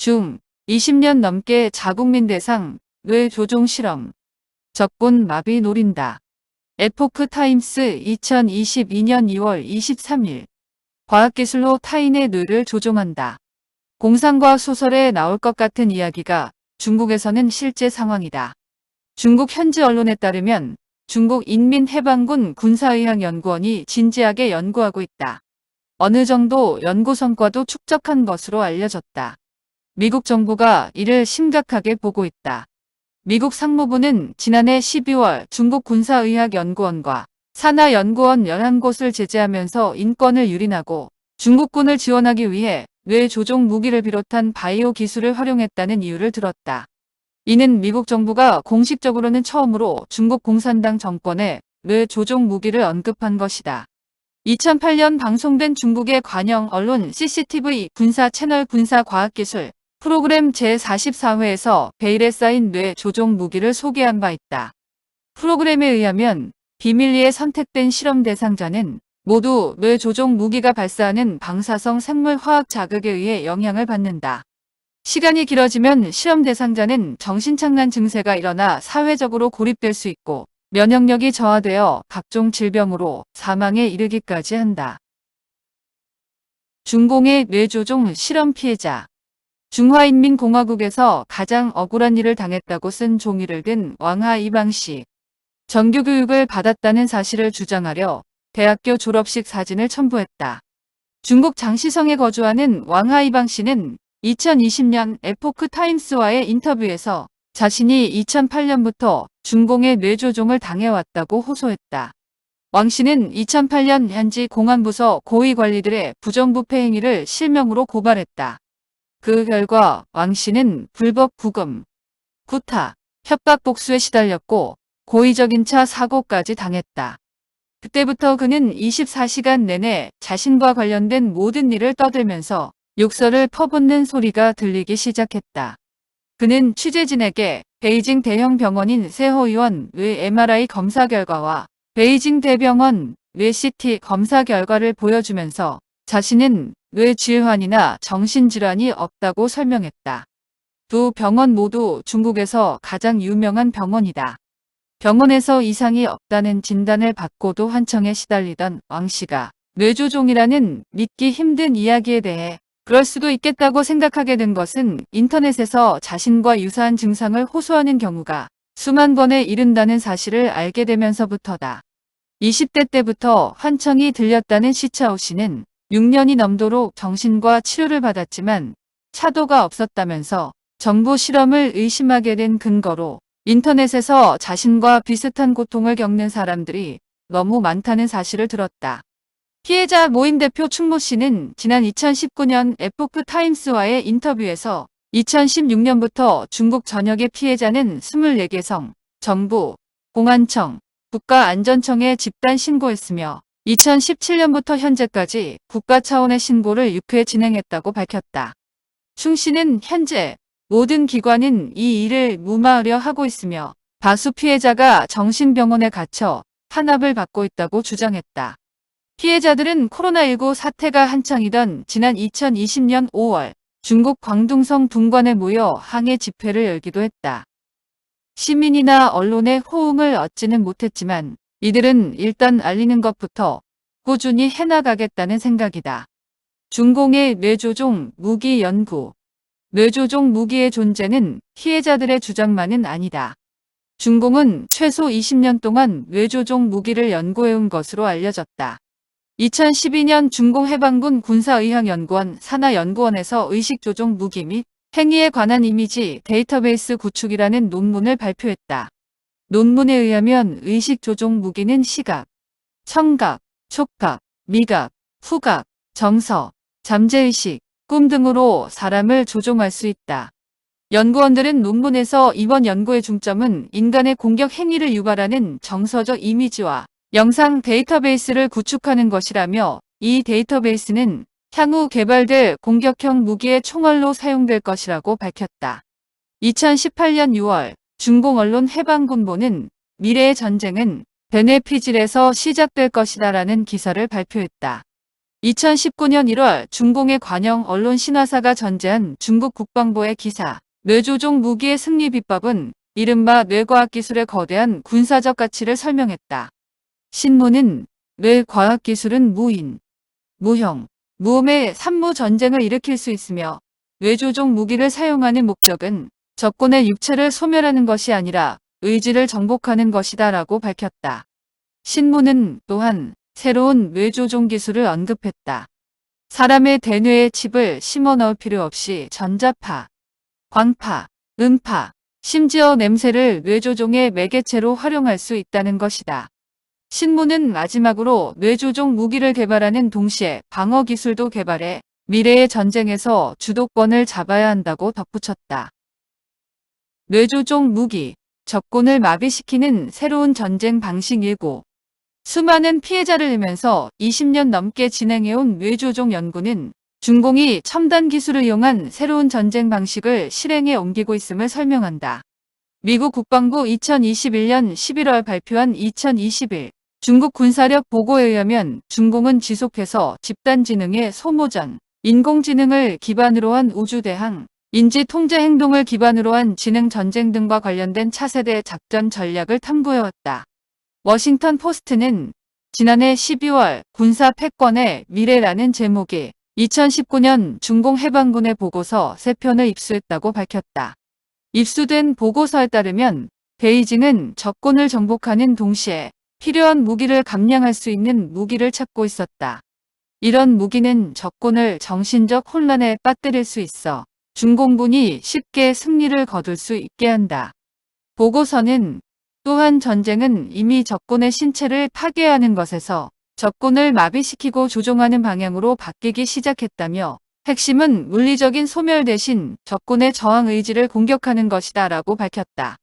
중 20년 넘게 자국민 대상 뇌 조종 실험. 적본 마비 노린다. 에포크 타임스 2022년 2월 23일. 과학기술로 타인의 뇌를 조종한다. 공상과학 소설에 나올 것 같은 이야기가 중국에서는 실제 상황이다. 중국 현지 언론에 따르면 중국 인민해방군 군사의학연구원이 진지하게 연구하고 있다. 어느 정도 연구 성과도 축적한 것으로 알려졌다. 미국 정부가 이를 심각하게 보고 있다. 미국 상무부는 지난해 12월 중국 군사의학연구원과 산하연구원 11곳을 제재하면서 인권을 유린하고 중국군을 지원하기 위해 뇌 조종 무기를 비롯한 바이오 기술을 활용했다는 이유를 들었다. 이는 미국 정부가 공식적으로는 처음으로 중국 공산당 정권에 뇌 조종 무기를 언급한 것이다. 2008년 방송된 중국의 관영 언론 CCTV 군사 채널 군사과학기술 프로그램 제44회에서 베일에 쌓인 뇌 조종 무기를 소개한 바 있다. 프로그램에 의하면 비밀리에 선택된 실험 대상자는 모두 뇌 조종 무기가 발사하는 방사성 생물화학 자극에 의해 영향을 받는다. 시간이 길어지면 실험 대상자는 정신착란 증세가 일어나 사회적으로 고립될 수 있고 면역력이 저하되어 각종 질병으로 사망에 이르기까지 한다. 중공의 뇌조종 실험 피해자. 중화인민공화국에서 가장 억울한 일을 당했다고 쓴 종이를 든 왕하 이방씨. 정규교육을 받았다는 사실을 주장하려 대학교 졸업식 사진을 첨부했다. 중국 장시성에 거주하는 왕하 이방씨는 2020년 에포크 타임스와의 인터뷰에서 자신이 2008년부터 중공의 뇌조종을 당해왔다고 호소했다. 왕 씨는 2008년 현지 공안부서 고위 관리들의 부정부패 행위를 실명으로 고발했다. 그 결과 왕 씨는 불법 구금, 구타, 협박 복수에 시달렸고 고의적인 차 사고까지 당했다. 그때부터 그는 24시간 내내 자신과 관련된 모든 일을 떠들면서 욕설을 퍼붓는 소리가 들리기 시작했다. 그는 취재진에게 베이징 대형 병원인 세호의원 뇌 MRI 검사 결과와 베이징 대병원 뇌 CT 검사 결과를 보여주면서 자신은 뇌질환이나 정신질환이 없다고 설명했다. 두 병원 모두 중국에서 가장 유명한 병원이다. 병원에서 이상이 없다는 진단을 받고도 환청에 시달리던 왕 씨가 뇌조종이라는 믿기 힘든 이야기에 대해 그럴 수도 있겠다고 생각하게 된 것은 인터넷에서 자신과 유사한 증상을 호소하는 경우가 수만 번에 이른다는 사실을 알게 되면서부터다. 20대 때부터 환청이 들렸다는 시차오 씨는 6년이 넘도록 정신과 치료를 받았지만 차도가 없었다면서 정부 실험을 의심하게 된 근거로 인터넷에서 자신과 비슷한 고통을 겪는 사람들이 너무 많다는 사실을 들었다. 피해자 모임 대표 충모 씨는 지난 2019년 에포크 타임스와의 인터뷰에서 2016년부터 중국 전역의 피해자는 24개 성, 정부, 공안청, 국가안전청에 집단 신고했으며 2017년부터 현재까지 국가 차원의 신고를 6회 진행했다고 밝혔다. 충 씨는 현재 모든 기관은 이 일을 무마하려 하고 있으며 다수 피해자가 정신병원에 갇혀 탄압을 받고 있다고 주장했다. 피해자들은 코로나19 사태가 한창이던 지난 2020년 5월 중국 광둥성 둥관에 모여 항해 집회를 열기도 했다. 시민이나 언론의 호응을 얻지는 못했지만 이들은 일단 알리는 것부터 꾸준히 해나가겠다는 생각이다. 중공의 뇌조종 무기 연구. 뇌조종 무기의 존재는 피해자들의 주장만은 아니다. 중공은 최소 20년 동안 뇌조종 무기를 연구해온 것으로 알려졌다. 2012년 중공해방군 군사의학연구원 산하연구원에서 의식조종 무기 및 행위에 관한 이미지 데이터베이스 구축이라는 논문을 발표했다. 논문에 의하면 의식조종 무기는 시각, 청각, 촉각, 미각, 후각, 정서, 잠재의식, 꿈 등으로 사람을 조종할 수 있다. 연구원들은 논문에서 이번 연구의 중점은 인간의 공격 행위를 유발하는 정서적 이미지와 영상 데이터베이스를 구축하는 것이라며 이 데이터베이스는 향후 개발될 공격형 무기의 총알로 사용될 것이라고 밝혔다. 2018년 6월 중공 언론 해방군보는 미래의 전쟁은 베네피질에서 시작될 것이다라는 기사를 발표했다. 2019년 1월 중공의 관영 언론 신화사가 전제한 중국 국방부의 기사 뇌조종 무기의 승리 비법은 이른바 뇌과학기술의 거대한 군사적 가치를 설명했다. 신문은 뇌과학기술은 무인, 무형, 무음의 산무 전쟁을 일으킬 수 있으며 뇌조종 무기를 사용하는 목적은 적군의 육체를 소멸하는 것이 아니라 의지를 정복하는 것이다 라고 밝혔다. 신문은 또한 새로운 뇌조종 기술을 언급했다. 사람의 대뇌에 칩을 심어 넣을 필요 없이 전자파, 광파, 음파, 심지어 냄새를 뇌조종의 매개체로 활용할 수 있다는 것이다. 신문은 마지막으로 뇌조종 무기를 개발하는 동시에 방어 기술도 개발해 미래의 전쟁에서 주도권을 잡아야 한다고 덧붙였다. 뇌조종 무기, 적군을 마비시키는 새로운 전쟁 방식 일고 수많은 피해자를 잃으면서 20년 넘게 진행해온 뇌조종 연구는 중공이 첨단 기술을 이용한 새로운 전쟁 방식을 실행에 옮기고 있음을 설명한다. 미국 국방부 2021년 11월 발표한 2021 중국 군사력 보고에 의하면 중공은 지속해서 집단지능의 소모전, 인공지능을 기반으로 한 우주대항, 인지통제 행동을 기반으로 한 지능전쟁 등과 관련된 차세대 작전 전략을 탐구해왔다. 워싱턴 포스트는 지난해 12월 군사 패권의 미래라는 제목의 2019년 중공 해방군의 보고서 3편을 입수했다고 밝혔다. 입수된 보고서에 따르면 베이징은 적군을 정복하는 동시에 필요한 무기를 감량할 수 있는 무기를 찾고 있었다. 이런 무기는 적군을 정신적 혼란에 빠뜨릴 수 있어 중공군이 쉽게 승리를 거둘 수 있게 한다. 보고서는 또한 전쟁은 이미 적군의 신체를 파괴하는 것에서 적군을 마비시키고 조종하는 방향으로 바뀌기 시작했다며 핵심은 물리적인 소멸 대신 적군의 저항 의지를 공격하는 것이다 라고 밝혔다.